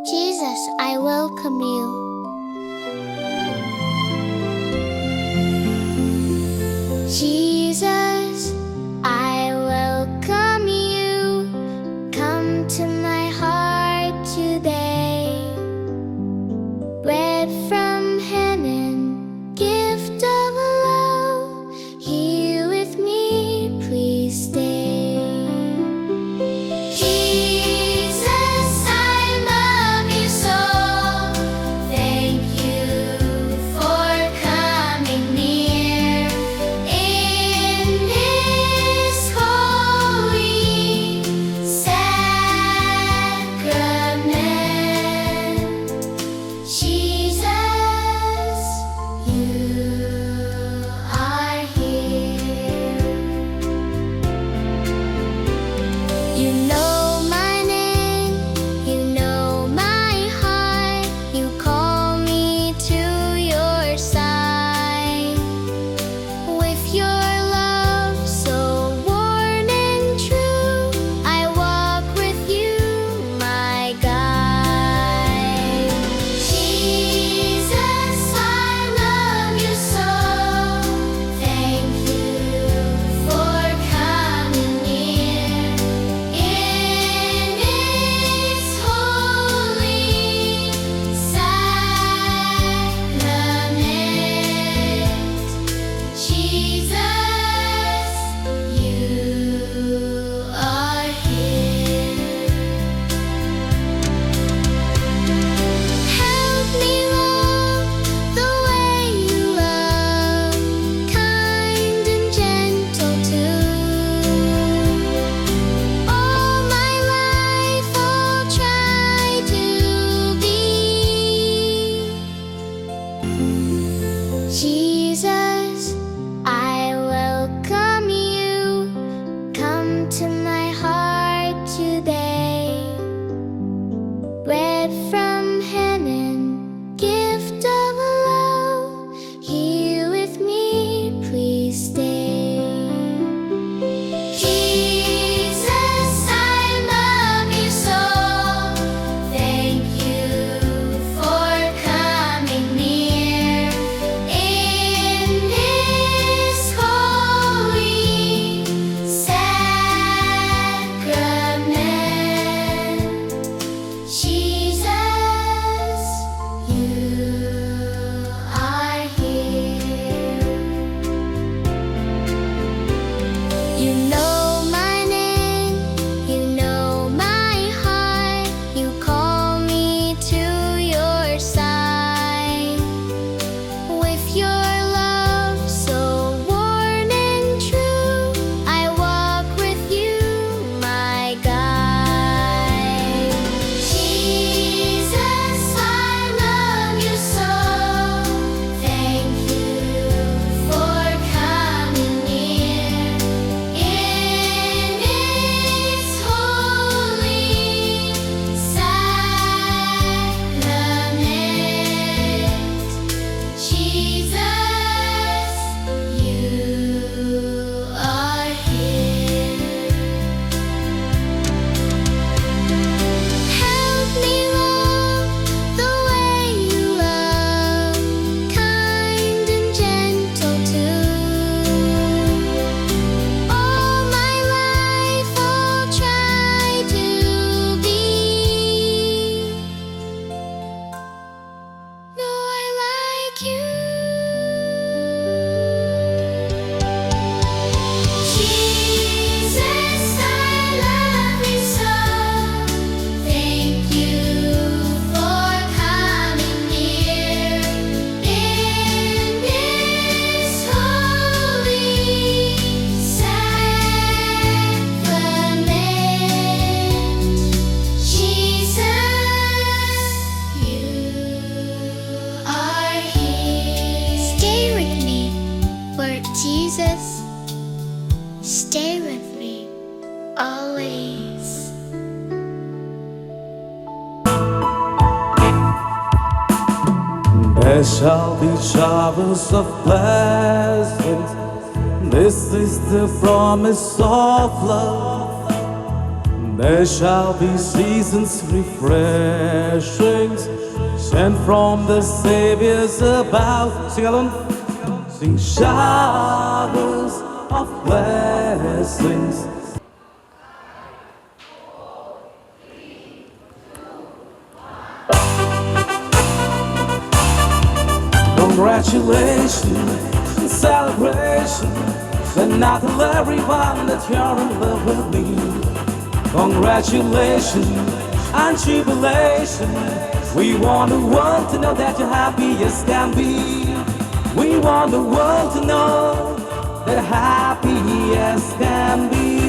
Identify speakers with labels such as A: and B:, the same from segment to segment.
A: Jesus, I welcome you. Jesus, I welcome you. Come to my heart today. Bread from heaven, gift of love. Here with me, please stay. Jesus, I love you so. Thank you for coming near. In this holy sacrament, Jesus, you are here. You know my name, you know my heart. You call me to your side. With your love so warm and true, I walk with you, my guide. Jesus, I love you so. Thank you for coming near. In this holy sacrament, Jesus, you are here. Help me love the way you love, kind and gentle too. All my life I'll try to be. Jesus, I welcome you. Come to my heart today. Bread from heaven, gift of love. Here with me, please stay. Jesus, I love you so. Thank you for coming near. In this holy sacrament, Jesus, you are here. You know my name, you know my heart. You call me to your side. With your love so warm and true, I walk with you, my guide. Jesus, I love you so. Thank you for coming near. In this holy sacrament, Jesus, you are here. Help me love the way you love, kind and gentle too. All my life I'll try to be. No, I like you. Jesus, I love you so. Thank you for coming near. In this holy sacrament, Jesus, you are here. Stay with me, Lord Jesus. Stay with me always.
B: There shall be showers of blessings. This is the promise of love. There shall be seasons refreshings sent from the Savior's above. Sing along. Sing showers of blessings. Congratulations and celebration, and not tell everyone that you're in love with me. Congratulations and jubilation. We want the world to know that you're happy as can be. We want the world to know that happy as can be.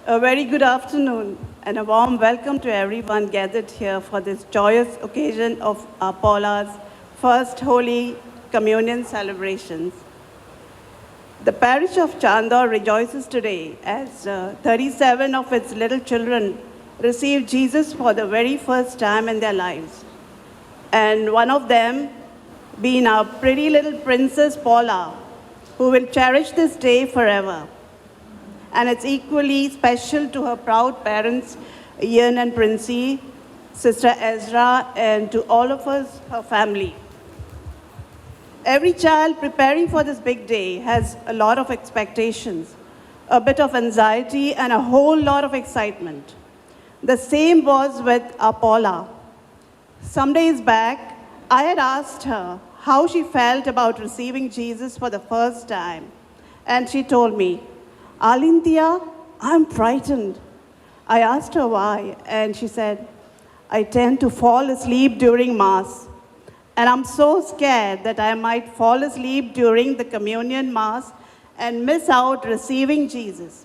C: A very good afternoon and a warm welcome to everyone gathered here for this joyous occasion of our Paula's first Holy Communion celebrations. The parish of Chandor rejoices today as 37 of its little children received Jesus for the very first time in their lives. And one of them being our pretty little princess Paula, who will cherish this day forever. And it's equally special to her proud parents, Ian and Princey, Sister Ezra, and to all of us, her family. Every child preparing for this big day has a lot of expectations, a bit of anxiety, and a whole lot of excitement. The same was with our Paula. Some days back, I had asked her how she felt about receiving Jesus for the first time, and she told me, "Alintia, I'm frightened." I asked her why, and she said, "I tend to fall asleep during Mass, and I'm so scared that I might fall asleep during the communion Mass and miss out receiving Jesus."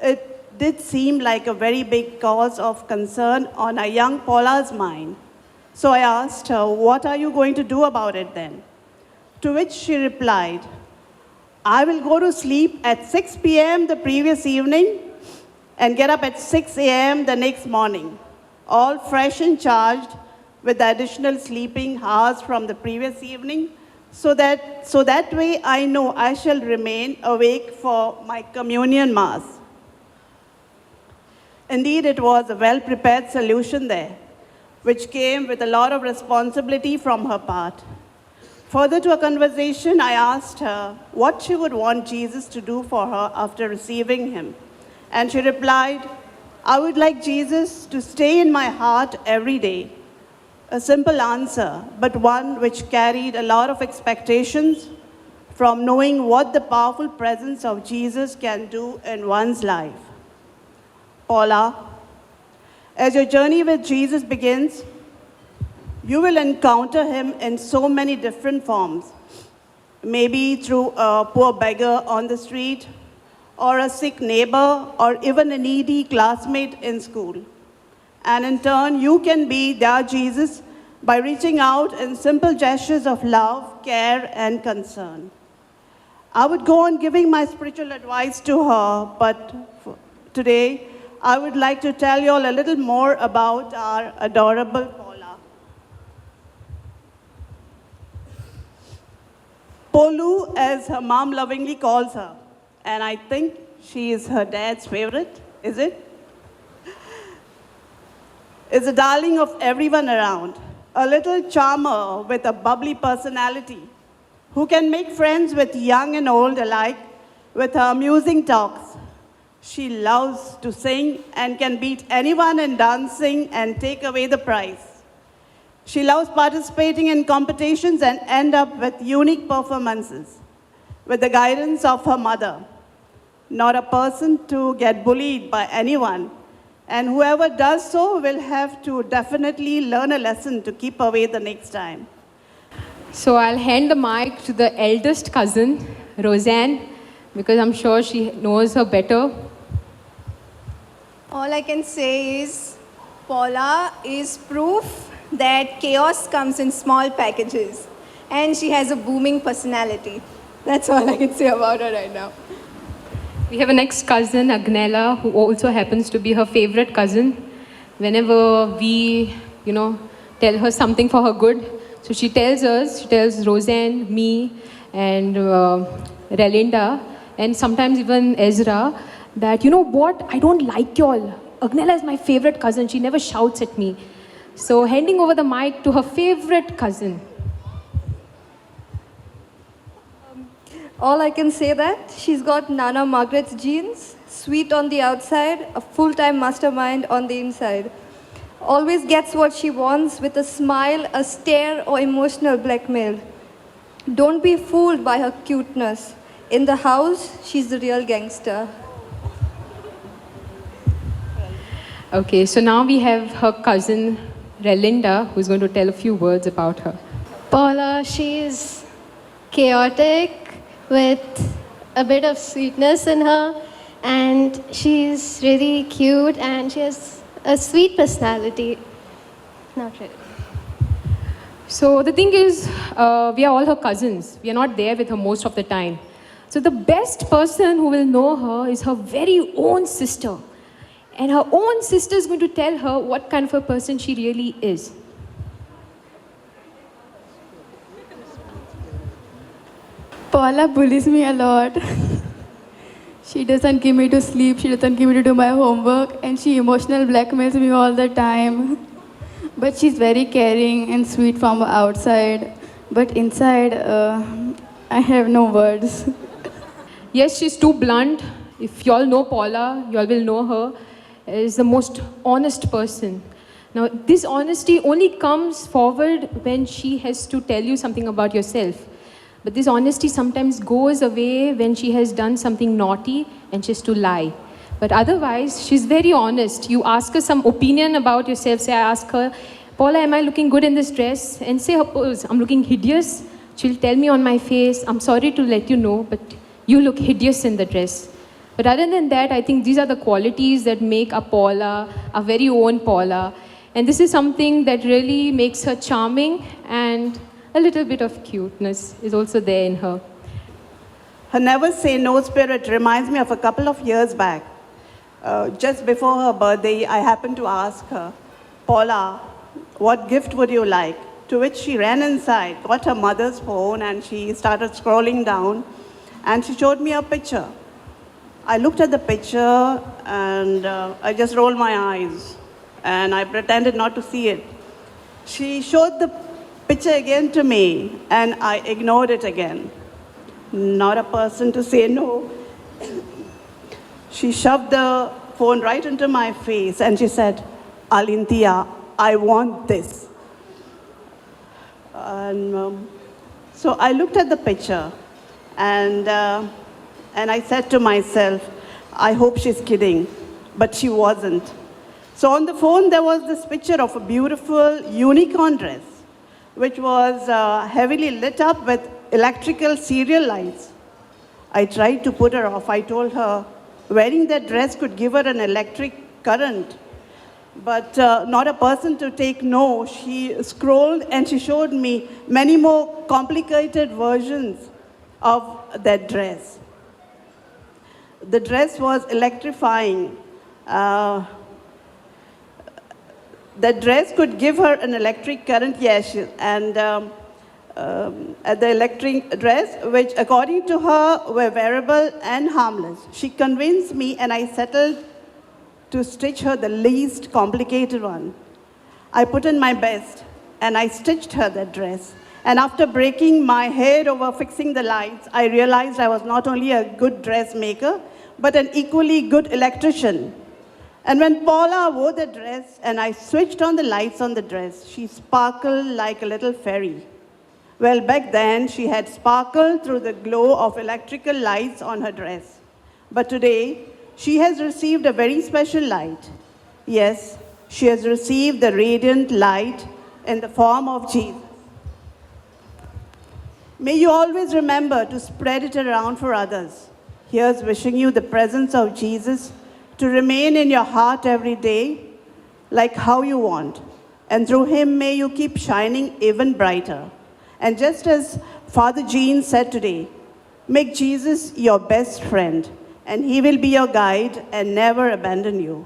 C: It did seem like a very big cause of concern on our young Paula's mind. So I asked her, "What are you going to do about it then?" To which she replied, "I will go to sleep at 6 p.m. the previous evening and get up at 6 a.m. the next morning, all fresh and charged with the additional sleeping hours from the previous evening, so that way I know I shall remain awake for my communion Mass." Indeed, it was a well-prepared solution there, which came with a lot of responsibility from her part. Further to a conversation, I asked her what she would want Jesus to do for her after receiving him. And she replied, "I would like Jesus to stay in my heart every day." A simple answer, but one which carried a lot of expectations from knowing what the powerful presence of Jesus can do in one's life. Paula, as your journey with Jesus begins, you will encounter him in so many different forms, maybe through a poor beggar on the street, or a sick neighbor, or even a needy classmate in school. And in turn, you can be their Jesus by reaching out in simple gestures of love, care, and concern. I would go on giving my spiritual advice to her, but today, I would like to tell you all a little more about our adorable Paula. Polu, as her mom lovingly calls her, and I think she is her dad's favorite, is it? Is a darling of everyone around, a little charmer with a bubbly personality, who can make friends with young and old alike with her amusing talks. She loves to sing and can beat anyone in dancing and take away the prize. She loves participating in competitions and end up with unique performances with the guidance of her mother. Not a person to get bullied by anyone, and whoever does so will have to definitely learn a lesson to keep away the next time.
D: So I'll hand the mic to the eldest cousin, Roseanne, because I'm sure she knows her better.
E: All I can say is Paula is proof that chaos comes in small packages, and she has a booming personality. That's all I can say about her right now.
D: We have a next cousin, Agnella, who also happens to be her favorite cousin. Whenever we, tell her something for her good, So she tells Roseanne, me, and Relinda, and sometimes even Ezra, that, you know what, I don't like y'all. Agnella is my favorite cousin. She never shouts at me. So handing over the mic to her favorite cousin.
F: All I can say that she's got Nana Margaret's genes, sweet on the outside, a full-time mastermind on the inside. Always gets what she wants with a smile, a stare, or emotional blackmail. Don't be fooled by her cuteness. In the house, she's the real gangster.
D: Okay, so now we have her cousin Relinda, who's going to tell a few words about her.
G: Paula, she's chaotic with a bit of sweetness in her, and she's really cute, and she has a sweet personality. Not really.
D: So the thing is, we are all her cousins. We are not there with her most of the time. So the best person who will know her is her very own sister. And her own sister is going to tell her what kind of a person she really is.
H: Paula bullies me a lot. She doesn't give me to sleep, she doesn't give me to do my homework, and she emotional blackmails me all the time. But she's very caring and sweet from the outside. But inside, I have no words.
D: Yes, she's too blunt. If y'all know Paula, y'all will know her as the most honest person. Now, this honesty only comes forward when she has to tell you something about yourself. But this honesty sometimes goes away when she has done something naughty and she has to lie. But otherwise, she's very honest. You ask her some opinion about yourself. Say, I ask her, Paula, am I looking good in this dress? And say, suppose I'm looking hideous. She'll tell me on my face, I'm sorry to let you know, but you look hideous in the dress. But other than that, I think these are the qualities that make a Paula, a very own Paula. And this is something that really makes her charming, and a little bit of cuteness is also there in her.
C: Her never say no spirit reminds me of a couple of years back. Just before her birthday, I happened to ask her, Paula, what gift would you like? To which she ran inside, got her mother's phone, and she started scrolling down, and she showed me a picture. I looked at the picture, and I just rolled my eyes, and I pretended not to see it. She showed the picture again to me, and I ignored it again. Not a person to say no. She shoved the phone right into my face, and she said, Alintia, I want this. And so I looked at the picture, and I said to myself, I hope she's kidding, but she wasn't. So on the phone, there was this picture of a beautiful unicorn dress, which was heavily lit up with electrical serial lights. I tried to put her off. I told her wearing that dress could give her an electric current, but not a person to take no. She scrolled and she showed me many more complicated versions of that dress. The dress was electrifying. The dress could give her an electric current, yes, and the electric dress, which according to her were wearable and harmless. She convinced me, and I settled to stitch her the least complicated one. I put in my best, and I stitched her that dress. And after breaking my head over fixing the lights, I realized I was not only a good dressmaker, but an equally good electrician. And when Paula wore the dress and I switched on the lights on the dress, she sparkled like a little fairy. Well, back then, she had sparkled through the glow of electrical lights on her dress. But today, she has received a very special light. Yes, she has received the radiant light in the form of Jesus. May you always remember to spread it around for others. Here's wishing you the presence of Jesus to remain in your heart every day, like how you want. And through him, may you keep shining even brighter. And just as Father Jean said today, make Jesus your best friend, and he will be your guide and never abandon you.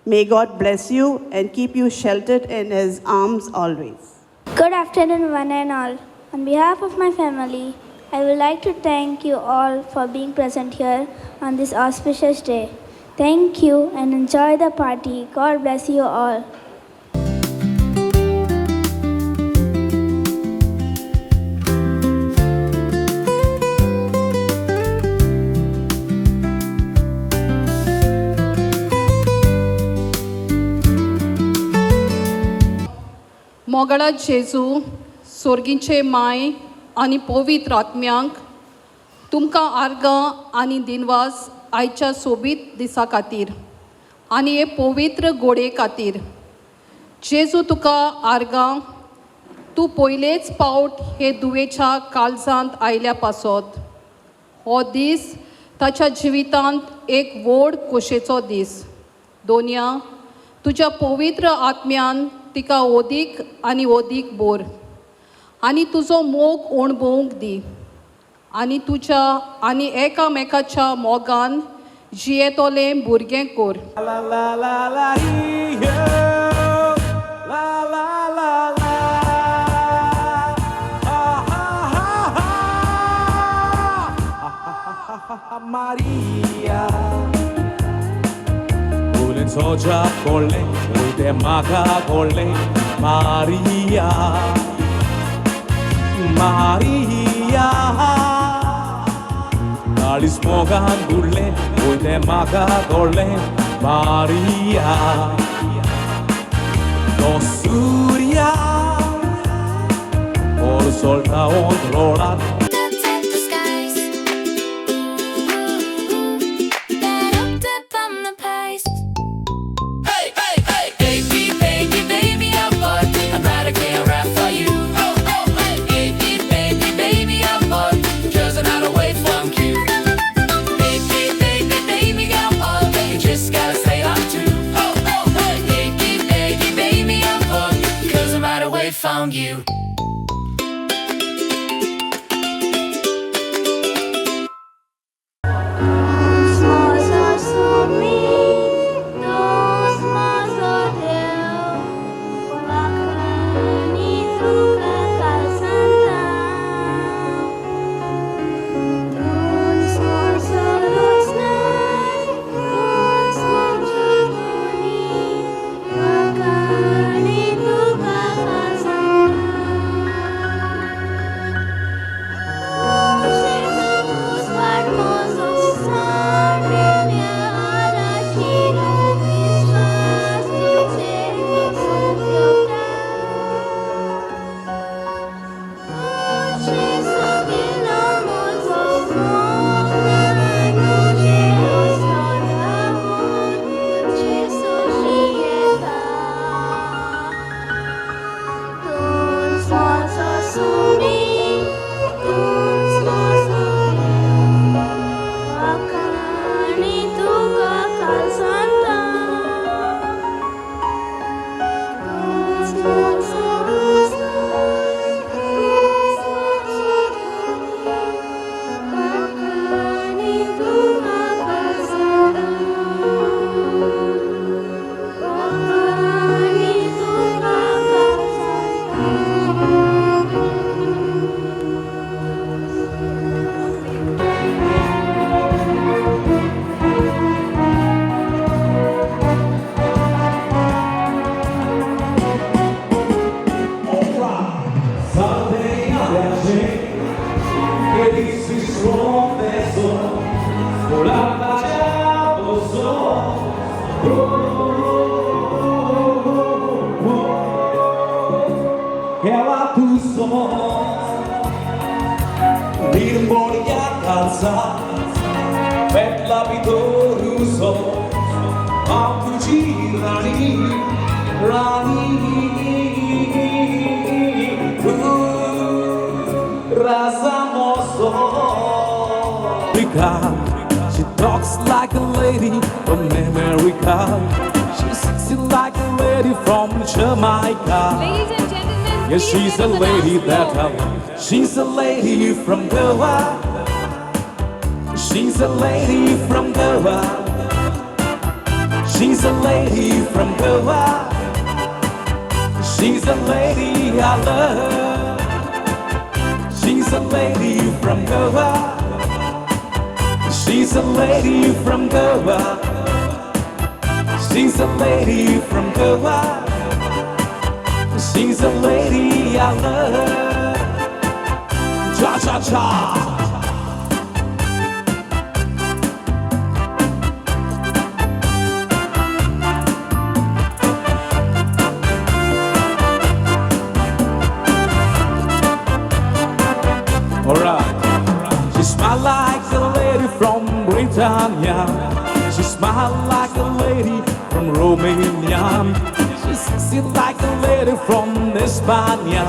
C: May God bless you and keep you sheltered in his arms always.
A: Good afternoon, one and all. On behalf of my family, I would like to thank you all for being present here on this auspicious day. Thank you and enjoy the party. God bless you all.
I: मोगळा जेजू सोर्गींचे माय आनी पवित्र आत्म्यांक तुमकां आर्गां आनी दिनवास आयच्या सोबीत दिसा खातीर आनी हे पवित्र घोडे खातीर. जेजू तुका आर्गां, तूं पयलेच पावट हे दुवेच्या काळजांत आयल्या पासत. हो दीस ताच्या जिवितांत एक व्हड खोशेचो दीस. दोनया तुज्या पवित्र आत्म्यान तिका ओदीक आनी ओदीक बोर आनी तुजो मोग ओणभोवंक दी आनी तुज्या आनी एकामेकाच्या मोगान जियेतोलें भुरगें core.
B: La la la la yo, la la la la, ha ha ha ha, Maria. Ulen soja kolle, ulte maga kolle, Maria, Maria. Alis mogan gulle, ulte maga kolle, Maria. No Surya, por solta controlar.
A: Touch the skies. That up, dip on the pace.
J: Hey, hey, hey, baby, baby, baby, I'm bored. I'd rather get a rap for you. Oh, oh, hey, baby, baby, baby, I'm bored. Just another way from you. Baby, baby, baby, I'm bored. You just gotta stay on too. Oh, oh, hey, baby, baby, baby, I'm bored. 'Cause I'm out away from you.
B: Ela tu som, Birmoria calza, Petla Vitoruso, Ampuji Rani, Rani, Rasamoso. She talks like a lady from America. She's sexy like a lady from Jamaica.
D: Ladies and gentlemen,
B: Yes, she's a lady that I love. She's a lady from Goa. She's a lady from Goa. She's a lady from Goa. She's a lady I love. She's a lady from Goa. She's a lady from Goa. She's a lady from Goa. She's a lady I love. Cha cha cha. Alright. She smiled like a lady from Britannia. She smiled like a lady from Romania. She's sexy like a lady from España.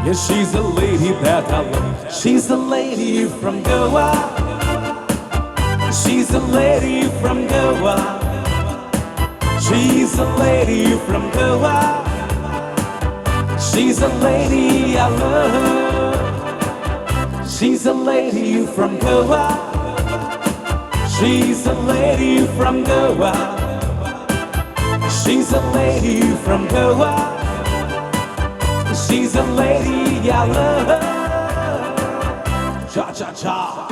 B: Yes, she's a lady that I love. She's a lady from Goa. She's a lady from Goa. She's a lady from Goa. She's a lady I love. She's a lady from Goa. She's a lady from Goa. She's a lady from Goa. She's a lady I love. Cha cha cha.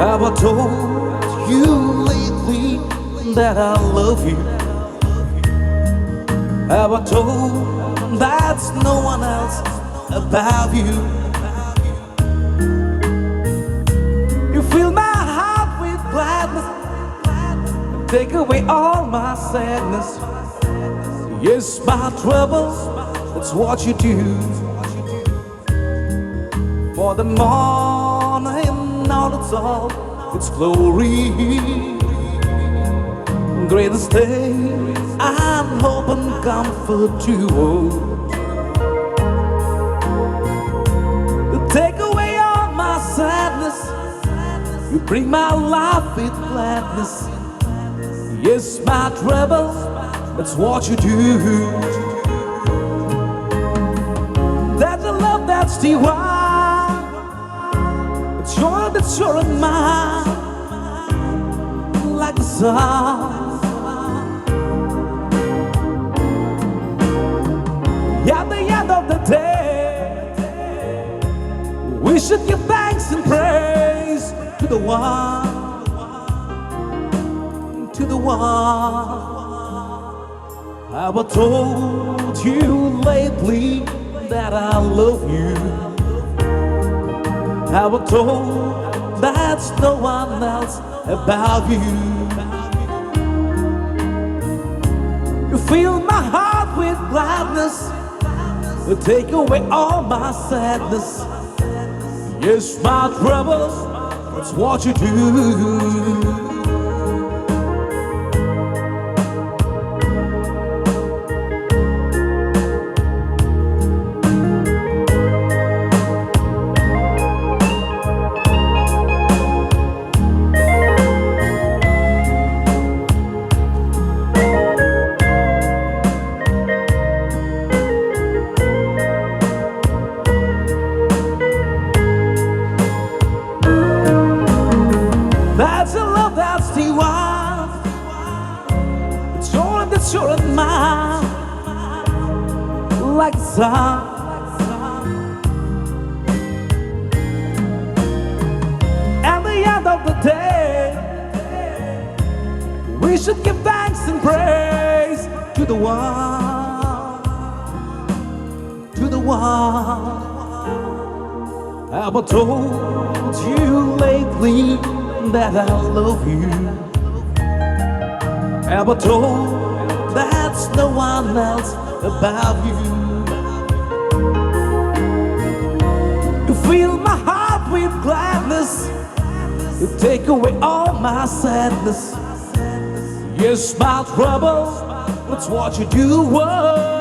B: Have I told you lately that I love you? Have I told that's no one else above you? You fill my heart with gladness, take away all my sadness. Yes, my troubles, that's what you do. For the morning, all it's all, it's glory. Greatest day, and hope and comfort you hold. You take away all my sadness, you bring my life with gladness. Yes, my troubles, that's what you do. That's a love that's divine. joy that's sure of mine, like the sun. At the end of the day, we should give thanks and praise to the one, to the one. Have I told you lately that I love you? Have I told that's no one else about you? You fill my heart with gladness, you take away all my sadness. Yes, my troubles, that's what you do. That's a love, that's the one. It's your and it's your and mine, like the sun. At the end of the day, we should give thanks and praise to the one, to the one. Have I told you lately that I love you? Have I told that's no one else about you? You fill my heart with gladness, you take away all my sadness. Yes, my troubles, that's what you do. Whoa.